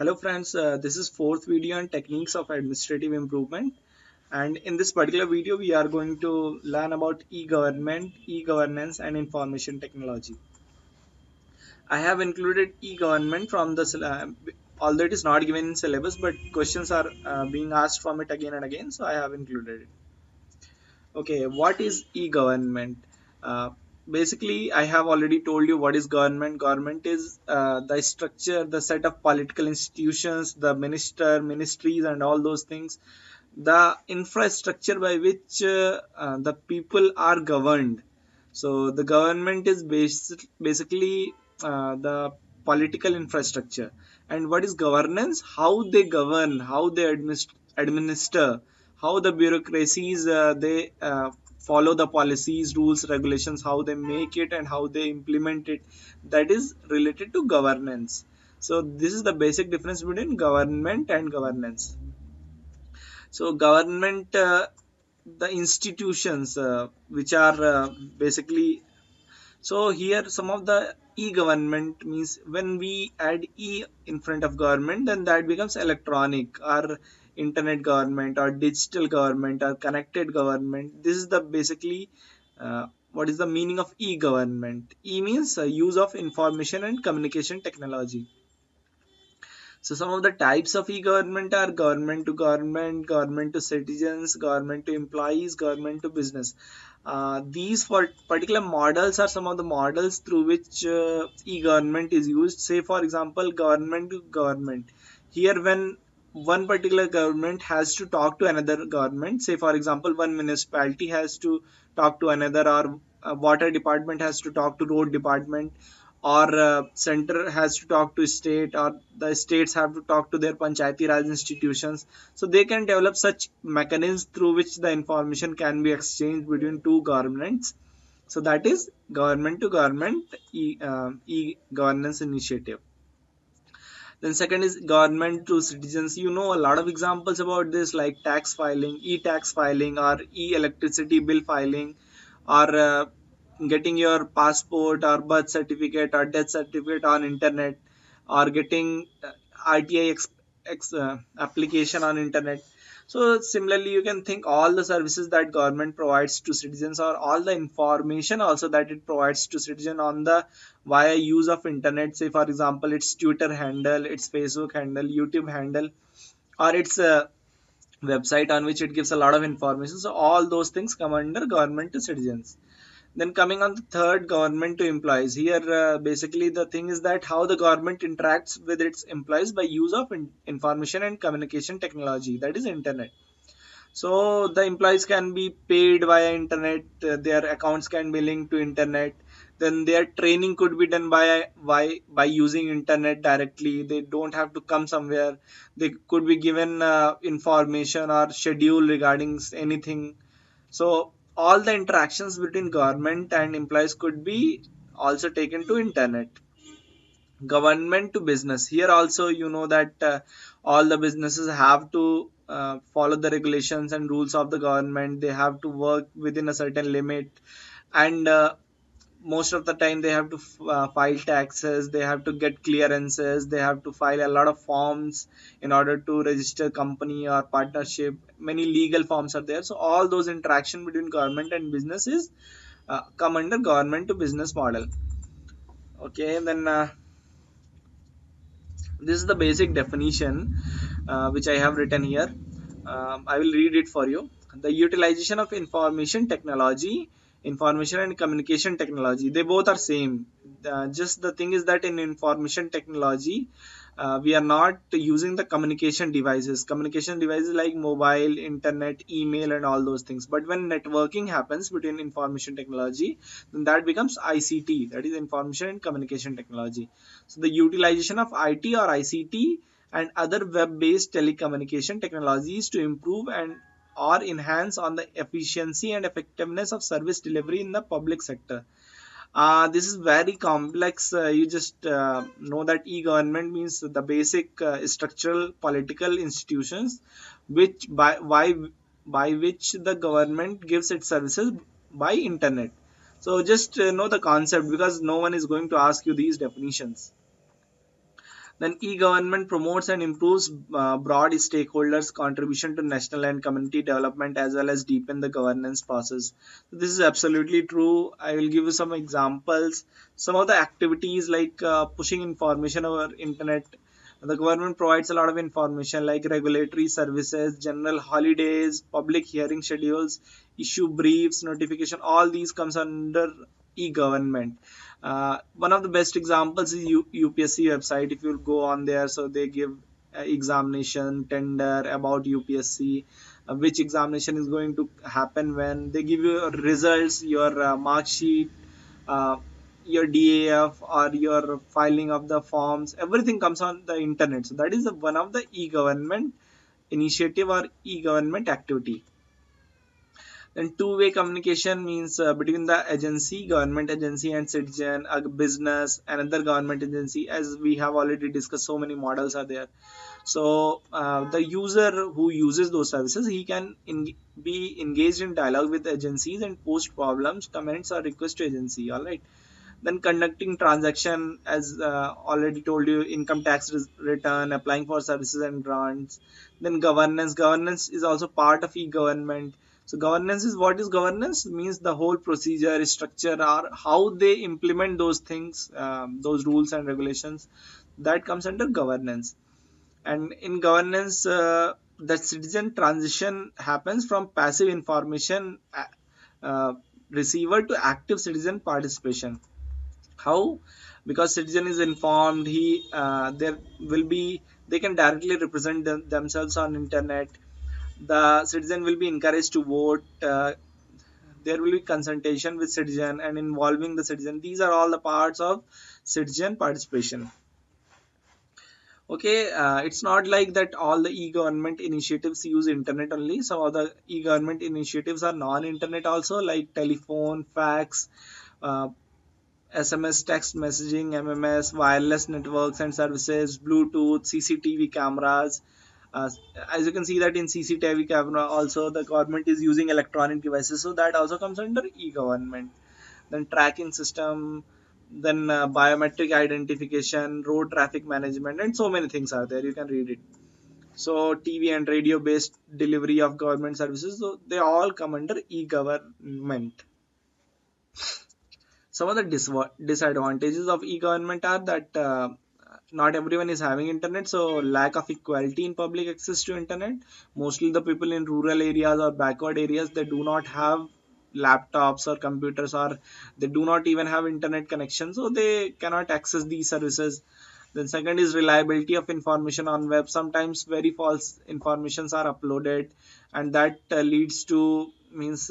Hello friends, this is fourth video on techniques of administrative improvement, and in this particular video we are going to learn about e-government, e-governance and information technology. I have included e-government from the although it is not given in syllabus, but questions are being asked from it again and again, so I have included it. Okay, what is e-government? Uh, Basically, I have already told you what is government. Government is the structure, the set of political institutions, the ministries, and all those things. The infrastructure by which the people are governed. So the government is basically the political infrastructure. And what is governance? How they govern, how they administer, how the bureaucracies they follow the policies, rules, regulations, how they make it and how they implement it. That is related to governance. So this is the basic difference between government and governance. So government, the institutions which are basically, so here some of the e-government means when we add e in front of government, then that becomes electronic or internet government or digital government or connected government. This is the basically what is the meaning of e-government. E means use of information and communication technology. So some of the types of e-government are government to government, government to citizens, government to employees, government to business. These for particular models are some of the models through which e-government is used. Say for example, government to government. Here when one particular government has to talk to another government, say for example, one municipality has to talk to another, or water department has to talk to road department, or center has to talk to state, or the states have to talk to their panchayati raj institutions, so they can develop such mechanisms through which the information can be exchanged between two governments. So that is government to government e-governance initiative. Then second is government to citizens. You know a lot of examples about this, like tax filing, e-tax filing, or e-electricity bill filing, or getting your passport or birth certificate or death certificate on internet, or getting RTI application on internet. So similarly, you can think all the services that government provides to citizens, or all the information also that it provides to citizen on the via use of internet. Say for example, its Twitter handle, its Facebook handle, YouTube handle, or its website on which it gives a lot of information. So all those things come under government to citizens. Then coming on the third, government to employees. Here basically the thing is that how the government interacts with its employees by use of information and communication technology, that is internet. So the employees can be paid via internet, their accounts can be linked to internet, then their training could be done by using internet directly. They don't have to come somewhere. They could be given information or schedule regarding anything. So all the interactions between government and employees could be also taken to internet. Government to business. Here also you know that all the businesses have to follow the regulations and rules of the government. They have to work within a certain limit, and most of the time they have to file taxes, they have to get clearances, they have to file a lot of forms in order to register company or partnership. Many legal forms are there. So all those interaction between government and business is come under government to business model. Okay, then this is the basic definition which I have written here. I will read it for you. The utilization of information technology, information and communication technology, they both are same. Just the thing is that in information technology, we are not using the communication devices like mobile, internet, email and all those things. But when networking happens between information technology, then that becomes ICT, that is information and communication technology. So the utilization of IT or ICT and other web-based telecommunication technologies to improve and or enhance on the efficiency and effectiveness of service delivery in the public sector. This is very complex. You just know that e-government means the basic structural political institutions which by which the government gives its services by internet. So just know the concept, because no one is going to ask you these definitions. Then e-government promotes and improves broad stakeholders' contribution to national and community development as well as deepen the governance process. This is absolutely true. I will give you some examples. Some of the activities like pushing information over internet. The government provides a lot of information like regulatory services, general holidays, public hearing schedules, issue briefs, notification. All these comes under e-government. One of the best examples is UPSC website. If you go on there, so they give examination tender about UPSC, which examination is going to happen when they give you results, your mark sheet, uh, your DAF or your filing of the forms. Everything comes on the internet. So that is one of the e-government initiative or e-government activity. Then two-way communication means between the agency, government agency and citizen, a business, another government agency. As we have already discussed, so many models are there. So the user who uses those services, he can be engaged in dialogue with agencies and post problems, comments or request to agency. All right. Then conducting transaction, as already told you, income tax return, applying for services and grants. Then governance is also part of e-government. So governance is, what is governance means, the whole procedure structure or how they implement those things, those rules and regulations, that comes under governance. And in governance, the citizen transition happens from passive information uh, receiver to active citizen participation. How? Because citizen is informed, he there will be, they can directly represent themselves on internet. The citizen will be encouraged to vote. There will be consultation with citizen and involving the citizen. These are all the parts of citizen participation. Okay, it's not like that all the e-government initiatives use internet only. Some of the e-government initiatives are non-internet also, like telephone, fax, uh, SMS, text messaging, MMS, wireless networks and services, Bluetooth, CCTV cameras. Uh, as you can see that in CCTV camera also the government is using electronic devices, so that also comes under e-government. Then tracking system, then biometric identification, road traffic management, and so many things are there. You can read it. So TV and radio based delivery of government services, so they all come under e-government. Some of the disadvantages of e-government are that not everyone is having internet, so lack of equality in public access to internet. Mostly the people in rural areas or backward areas, they do not have laptops or computers, or they do not even have internet connection, so they cannot access these services. Then second is reliability of information on web. Sometimes very false informations are uploaded, and that leads to means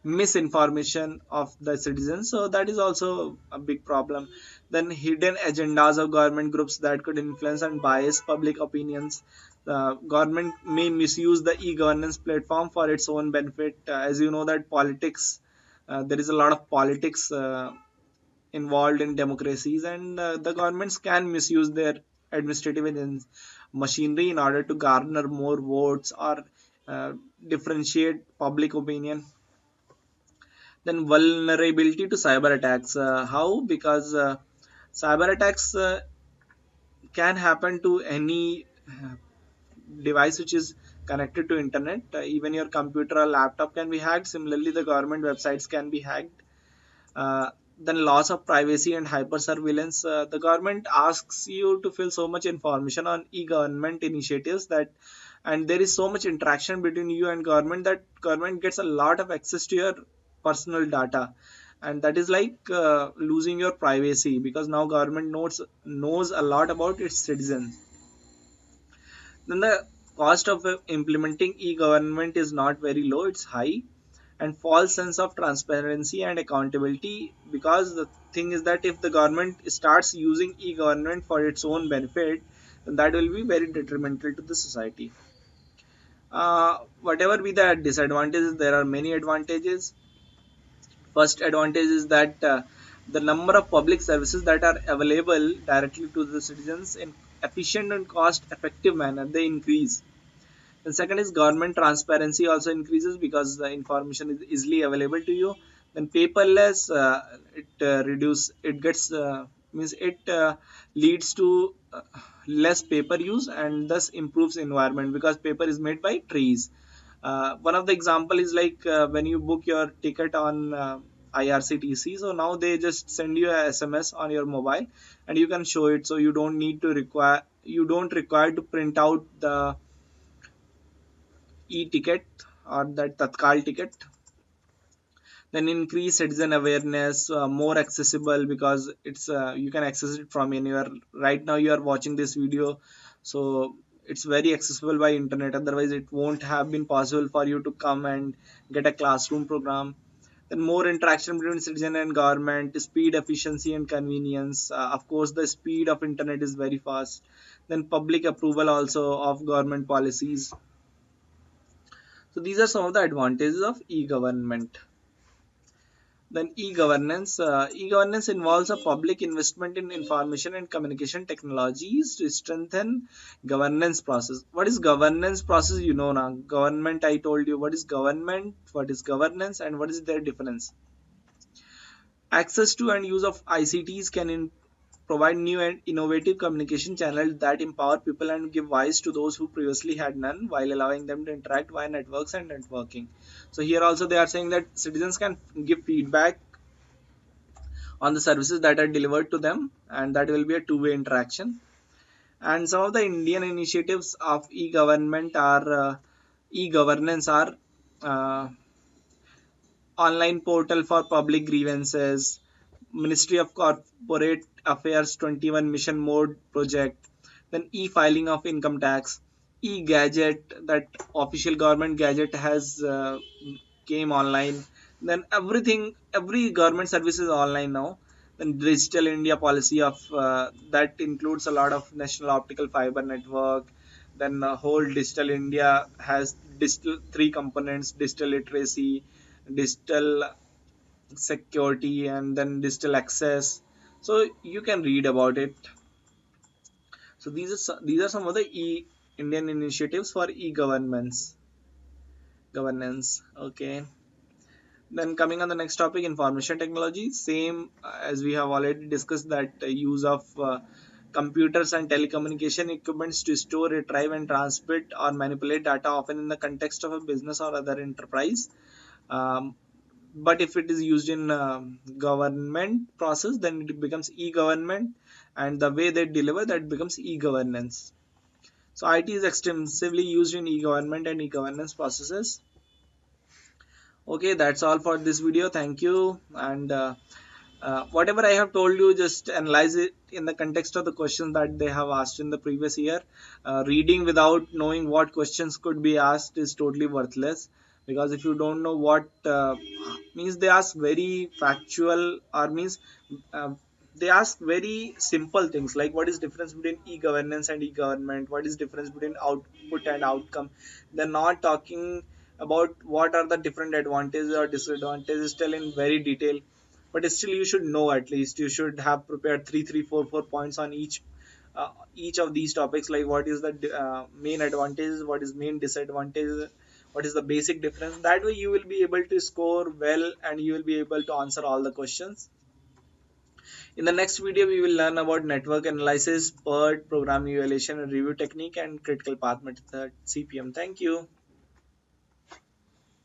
misinformation of the citizens, so that is also a big problem. Then hidden agendas of government groups that could influence and bias public opinions. The government may misuse the e-governance platform for its own benefit. As you know that politics, there is a lot of politics involved in democracies, and the governments can misuse their administrative machinery in order to garner more votes or uh, differentiate public opinion. Then vulnerability to cyber attacks. How? Because cyber attacks can happen to any device which is connected to internet. Even your computer or laptop can be hacked. Similarly, the government websites can be hacked. Then loss of privacy and hyper surveillance. The government asks you to fill so much information on e-government initiatives that, and there is so much interaction between you and government that government gets a lot of access to your personal data, and that is like losing your privacy, because now government knows a lot about its citizens. Then the cost of implementing e-government is not very low, it's high. And false sense of transparency and accountability, because the thing is that if the government starts using e-government for its own benefit, then that will be very detrimental to the society. Whatever be the disadvantages, there are many advantages. First advantage is that the number of public services that are available directly to the citizens in efficient and cost effective manner, they increase. The second is government transparency also increases because the information is easily available to you. Then paperless, it gets means it leads to less paper use and thus improves environment because paper is made by trees. One of the example is like when you book your ticket on IRCTC, so now they just send you a SMS on your mobile and you can show it, so you don't require to print out the e-ticket or that Tatkal ticket. Then increase citizen awareness, more accessible because it's you can access it from anywhere. Right now you are watching this video, so it's very accessible by internet, otherwise it won't have been possible for you to come and get a classroom program. Then more interaction between citizen and government, speed, efficiency and convenience. Of course the speed of internet is very fast. Then public approval also of government policies. So these are some of the advantages of e-government. Then e-governance. E-governance involves a public investment in information and communication technologies to strengthen governance process. What is governance process? You know now. Government, I told you what is government, what is governance, and what is their difference. Access to and use of ICTs can provide new and innovative communication channels that empower people and give voice to those who previously had none, while allowing them to interact via networks and networking. So here also they are saying that citizens can give feedback on the services that are delivered to them, and that will be a two-way interaction. And some of the Indian initiatives of e-governance are uh, online portal for public grievances, Ministry of Corporate Affairs 21 Mission Mode project, then e-filing of income tax, e-gadget, that official government gadget has came online. Then every government service is online now. Then Digital India policy of that includes a lot of national optical fiber network. Then whole Digital India has digital three components: digital literacy, digital security, and then digital access. So you can read about it. So these are some of the Indian initiatives for governance. Okay. Then coming on the next topic, information technology. Same as we have already discussed, that use of computers and telecommunication equipments to store, retrieve, and transmit or manipulate data, often in the context of a business or other enterprise. Um, but if it is used in government process, then it becomes e-government, and the way they deliver that becomes e-governance. So IT is extensively used in e-government and e-governance processes. Okay, that's all for this video. Thank you. And whatever I have told you, just analyze it in the context of the questions that they have asked in the previous year. Reading without knowing what questions could be asked is totally worthless, because if you don't know what means, they ask very factual, or means uh, they ask very simple things like what is difference between e-governance and e-government, what is difference between output and outcome. They're not talking about what are the different advantages or disadvantages still in very detail, but still you should know, at least you should have prepared four points on each of these topics, like what is the main advantages, what is main disadvantage, what is the basic difference. That way you will be able to score well and you will be able to answer all the questions. In the next video we will learn about network analysis, PERT, program evaluation and review technique, and critical path method, CPM. Thank you.